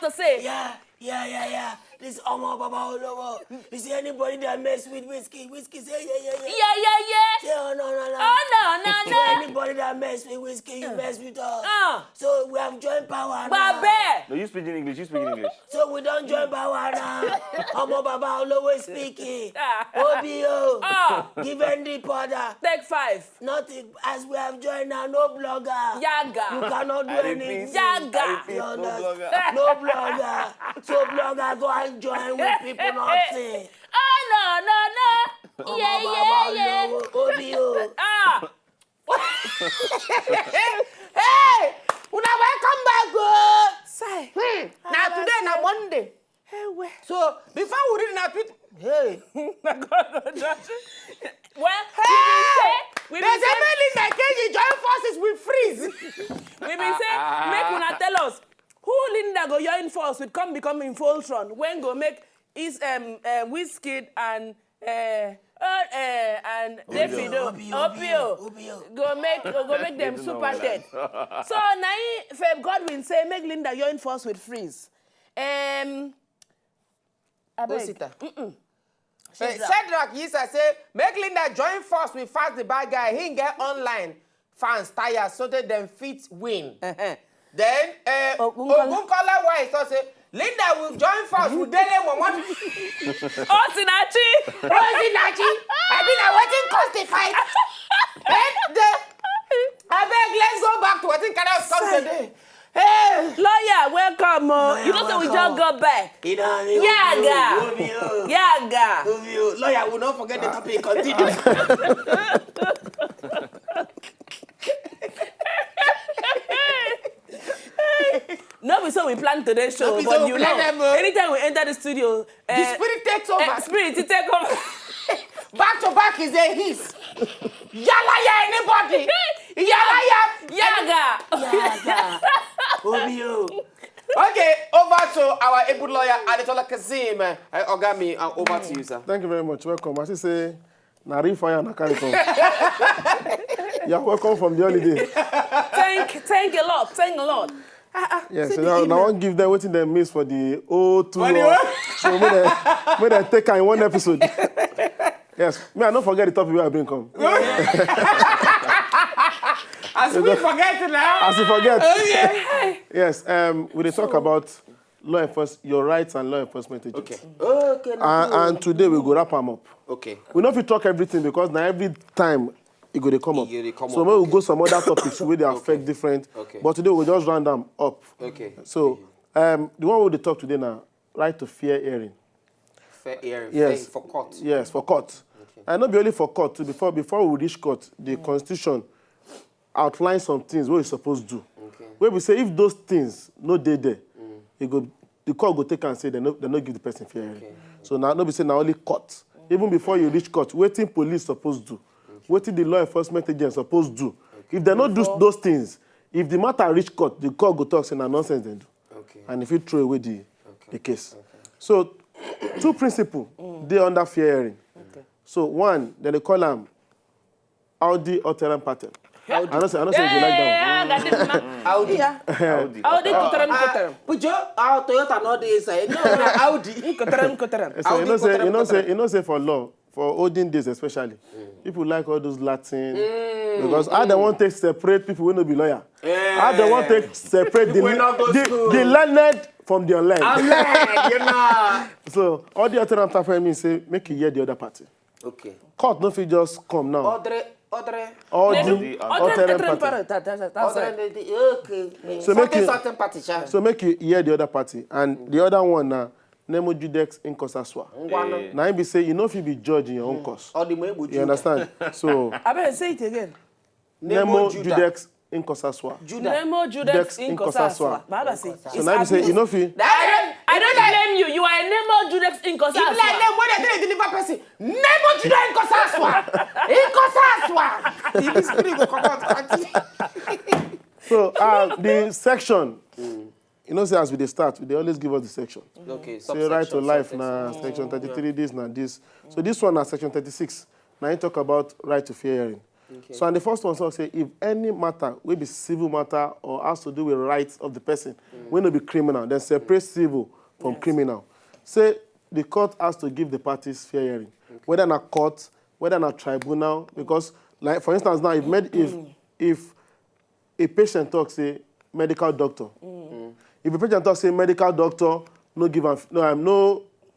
to say? Yeah. This Omo Baba Olowo. You see anybody that mess with whiskey say yeah. Yeah. Say oh no. Oh, no. So anybody that mess with whiskey, you mess with us. So we have joined power now. Babe. No, you speak in English. So we don't join power now. Omo Baba Olowo is speaking. OBO. Give any powder. Take 5. Nothing. As we have joined now, no blogger. Yaga. You cannot do anything. Yaga. No blogger. So blogger go and join with people not saying. Oh, no. Yeah. OBO. Hey! Una welcome back, go! Say. Now today na Monday. Hey, where? So before we read na tweet, hey. Well, we There's a man in the cage join forces with freeze. We been say, make una tell us who Linda go join force with come become in Voltron when go make is Wizkid and Davido Opio go make them super dead. So now Feb Godwin say make Linda join force with Freeze. Cedric Yisa say make Linda join force with Fast the bad guy. He get online fans tired so that them fit win. Then Ogunkola Wise also say Linda will join force with Dele Momodu. Osinachi. I been waiting cause the fight. I beg, let's go back to what in Canada come today. Hey, lawyer, welcome. You know say we just got back. Yaga. Lawyer, will not forget the topic. Continue. No, we so we plan today's show, but you know, anytime we enter the studio, the spirit takes over. Spirit take over. Back to back is a hiss. Yalaya anybody. Yaga. Okay, over to our able lawyer Adetola Kazeem. Ogami, over to you, sir. Thank you very much. Welcome. As you say, Nari fire na carry come. You're welcome from the holiday. Thank a lot. Yes, so now I want to give them what they miss for the O2. So may they take in one episode. Yes, I don't forget the topic we are bring come. As we forget it now. As you forget. Yes, we will talk about law enforcement, your rights and law enforcement agencies. Okay. And today we go wrap them up. Okay. We know if we talk everything because now every time it go to come up. So maybe we'll go some other topics where they affect different. Okay. But today we'll just round them up. Okay. So the one we will talk today now, right to fair hearing. Fair hearing. Yes. For court. Yes, for court. Okay. And not be only for court too. Before we reach court, the Constitution outlines some things what we're supposed to do. Okay. Where we say if those things no dey there, the court go take and say they not give the person fair hearing. Okay. So now nobody say now only court. Even before you reach court, waiting police supposed to do. What the law enforcement agents supposed to do? Okay. If they don't do those things, if the matter reach court, the court go talk saying nonsense they do. Okay. And if you throw away the case. Okay. So, two principles, they under fair hearing. Okay. So one, they call them Audi Alteram pattern. I don't say if you like that one. Audi. Audi, Koteram. Pujo, Toyota not the inside. No, Audi. Koteram. You know say for law, for olden days especially, people like all those Latin, because how they want to separate people who no be lawyer. How they want to separate the learned from the unlearned. Unlearned, you know. So all the other time mean say make you hear the other party. Okay. Court no fit just come now. Okay. So make you hear the other party, and the other one now. Nemo judex in Kosaswa. Now be say you know if you be judge in your own cause. You understand? So I better say it again. Nemo judex in Kosaswa. Nemo judex in Kosaswa. So now be say you know if you. I don't blame you. You are a Nemo judex in Kosaswa. If like them when they deliver person, Nemo judex in Kosaswa. In Kosaswa. If this spirit will come out. So the section. You know, say as we start, they always give us the section. Okay. Say right to life now, section 33, this now, this. So this one now, section 36. Now you talk about right to fair hearing. Okay. So, and the first one so say, if any matter, will be civil matter or has to do with rights of the person, will not be criminal, then separate civil from criminal. Say, the court has to give the parties fair hearing. Okay. Whether in a court, whether in a tribunal, because, like, for instance, now, if a patient talks, say, medical doctor, if a patient talks, say, medical doctor,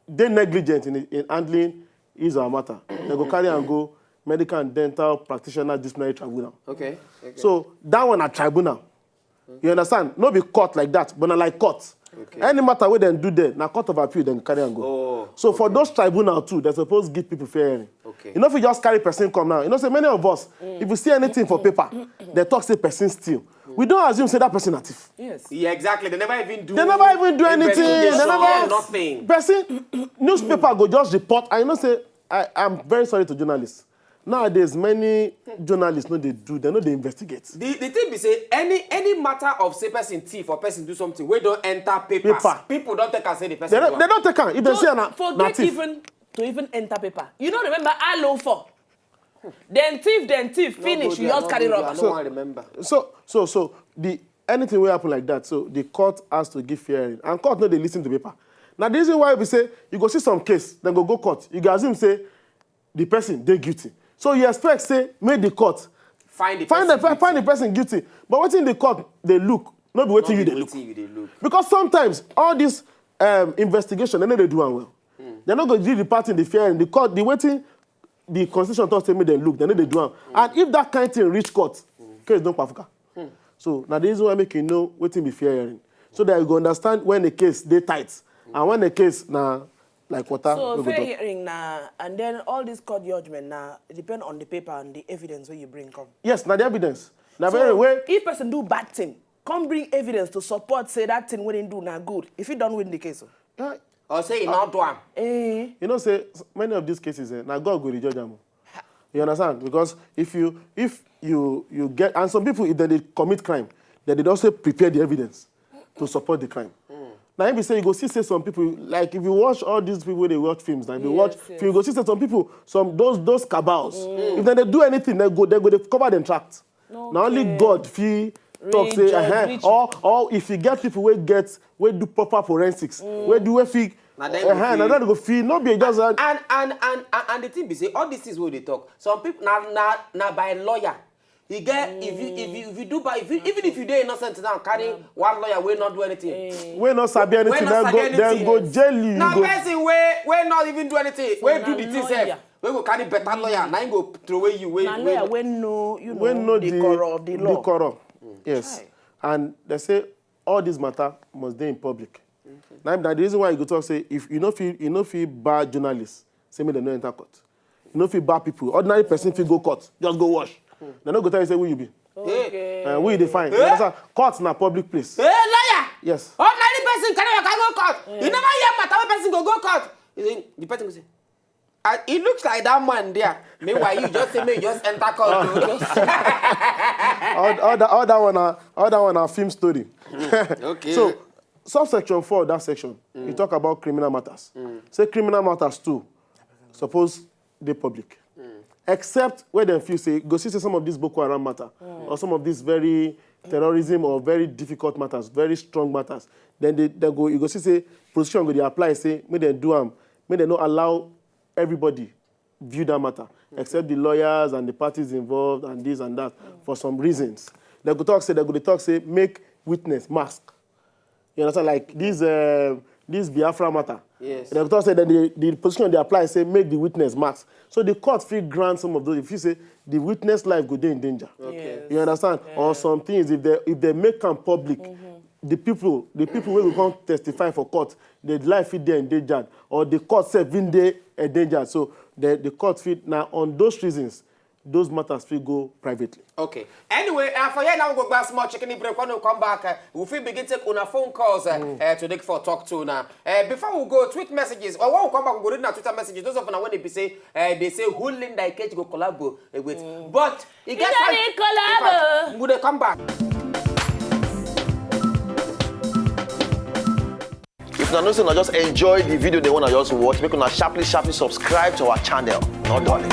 they're negligent in handling his or her matter. They go carry and go medical and dental practitioner disciplinary tribunal. Okay. So that one at tribunal. You understand? Not be court like that, but not like court. Okay. Any matter where they do there, now court of appeal, then carry and go. So for those tribunal too, they're supposed to give people fair hearing. Okay. You know if you just carry person come now, you know say many of us, if you see anything for paper, they talk say person steal. We don't assume say that person a thief. Yes. Yeah, exactly. They never even do anything. They never nothing. Person newspaper go just report. I know say I'm very sorry to journalists. Nowadays, many journalists know they investigate. The thing be say any matter of say person thief or person do something, we don't enter papers. People don't take and say the person. They don't take and if they say forget even enter paper. You don't remember I for. Then thief, finish. You just carry rubber. I don't want to remember. So anything will happen like that. So the court has to give fair hearing, and court know they listen to paper. Now the reason why we say you go see some case, then go court. You guys assume say the person they guilty. So you expect say make the court find the person guilty. But what's in the court they look, not be waiting you they look. Because sometimes all this investigation they know they do one well. They're not going to give the party in the fair hearing. The court the waiting. The constitution thought they made them look, they know they do them. And if that kind of thing reach court, case don't pafuka. So now the reason why I make you know waiting be fair hearing. So that you go understand when the case they tight. And when the case now like water. So fair hearing now, and then all this court judgment now depend on the paper and the evidence where you bring come. Yes, now the evidence. Now so if person do bad thing, come bring evidence to support say that thing we didn't do now good. If you don't win the case. Or say not one. You know, say many of these cases, now God will judge them. You understand? Because if you get, and some people if they commit crime, then they also prepare the evidence to support the crime. Now if you say you go see some people, like if you watch all these people they watch films, now if you watch film, you go see some people, those cabals. If they do anything, they cover them tracts. Okay. Now only God feel talk say or if you get people who do proper forensics, where feel now go feel not be just and the thing be say all these things where they talk. Some people now by lawyer. You get if you do by even if you dey innocent now carry one lawyer will not do anything. We not sabi anything then go jail you. Now person we not even do anything. We do the thing self. We go carry better lawyer. Now he go throw away you. Lawyer we know the core of the law. The core. Yes. And they say all this matter must be in public. Now the reason why you go talk say if you know feel bad journalists, say me they no enter court. You know feel bad people. Ordinary person feel go court, just go wash. They no go tell you say who you be. Okay. Who you define. Court na public place. Lawyer. Yes. Ordinary person can go court. You never hear matter when person go court. The person go say. It looks like that man there. Meanwhile, you just say me just enter court. all that one are film story. Okay. So subsection 4, that section, you talk about criminal matters. Say criminal matters too, suppose they public. Except where they feel say, go see some of these Boko Haram matter, or some of these very terrorism or very difficult matters, very strong matters. Then you go see say, prosecution go they apply, say, may they do them, may they not allow everybody view that matter, except the lawyers and the parties involved and this and that, for some reasons. They go talk say, make witness mask. You understand? Like this Biafra matter. Yes. The doctor said that the position they apply say make the witness max. So the court free grant some of those. If you say the witness life go there in danger. Okay. You understand? Yeah. Or some things if they make them public, the people will come testify for court, the life is there endangered, or the court self in there endangered. So the court fit now on those reasons. Those matters will go privately. Okay. Anyway, for here now we go back small chicken break. When we come back, we will begin take on phone calls to take for talk to now. Before we go, tweet messages. Or when we come back, we go read now Twitter messages. Those of them when they say who Linda Ikech go collabo with. But it gets collabo. We come back. If you not just enjoy the video they want to just watch, make una sharply subscribe to our channel. Not darling.